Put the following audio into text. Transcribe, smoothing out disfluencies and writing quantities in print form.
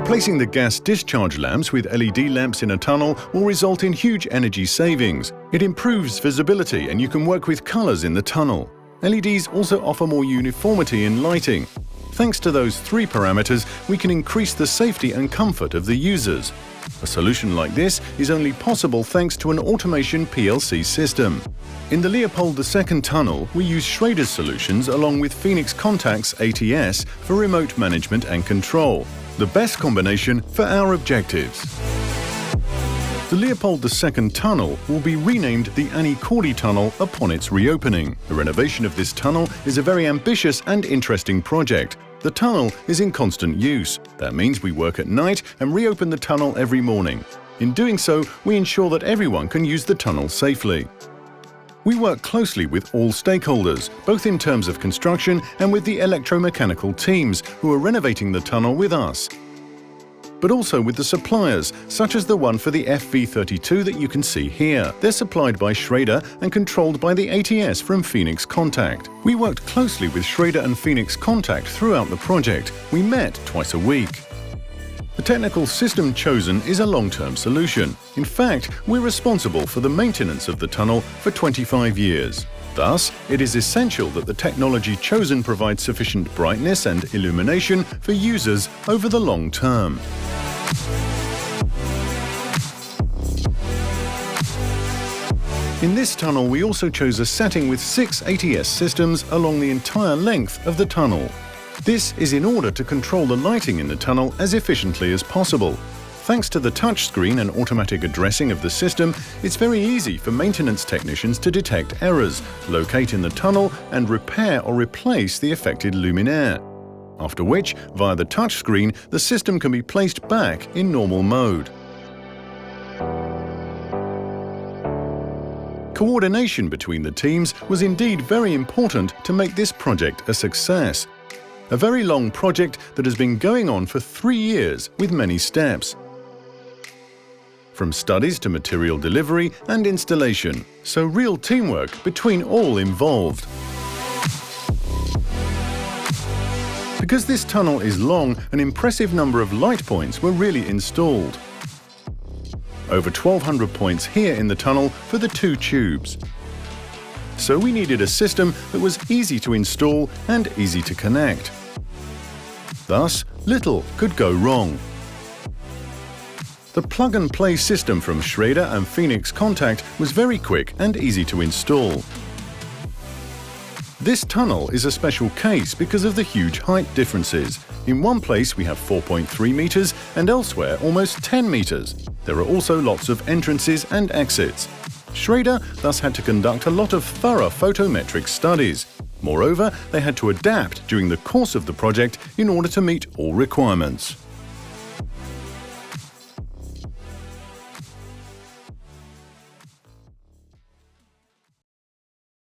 Replacing the gas discharge lamps with LED lamps in a tunnel will result in huge energy savings. It improves visibility and you can work with colors in the tunnel. LEDs also offer more uniformity in lighting. Thanks to those three parameters, we can increase the safety and comfort of the users. A solution like this is only possible thanks to an automation PLC system. In the Leopold II tunnel, we use Schréder's solutions along with Phoenix Contact's ATS for remote management and control. The best combination for our objectives. The Leopold II tunnel will be renamed the Annie Cordy Tunnel upon its reopening. The renovation of this tunnel is a very ambitious and interesting project. The tunnel is in constant use. That means we work at night and reopen the tunnel every morning. In doing so, we ensure that everyone can use the tunnel safely. We work closely with all stakeholders, both in terms of construction and with the electromechanical teams who are renovating the tunnel with us, but also with the suppliers, such as the one for the FV32 that you can see here. They're supplied by Schréder and controlled by the ATS from Phoenix Contact. We worked closely with Schréder and Phoenix Contact throughout the project. We met twice a week. The technical system chosen is a long-term solution. In fact, we're responsible for the maintenance of the tunnel for 25 years. Thus, it is essential that the technology chosen provides sufficient brightness and illumination for users over the long term. In this tunnel, we also chose a setting with 6 ATS systems along the entire length of the tunnel. This is in order to control the lighting in the tunnel as efficiently as possible. Thanks to the touchscreen and automatic addressing of the system, it's very easy for maintenance technicians to detect errors, locate in the tunnel, and repair or replace the affected luminaire. After which, via the touchscreen, the system can be placed back in normal mode. Coordination between the teams was indeed very important to make this project a success. A very long project that has been going on for 3 years with many steps. From studies to material delivery and installation, so real teamwork between all involved. Because this tunnel is long, an impressive number of light points were really installed. Over 1,200 points here in the tunnel for the 2 tubes. So we needed a system that was easy to install and easy to connect. Thus, little could go wrong. The plug-and-play system from Schréder and Phoenix Contact was very quick and easy to install. This tunnel is a special case because of the huge height differences. In one place we have 4.3 meters and elsewhere almost 10 meters. There are also lots of entrances and exits. Schréder thus had to conduct a lot of thorough photometric studies. Moreover, they had to adapt during the course of the project in order to meet all requirements.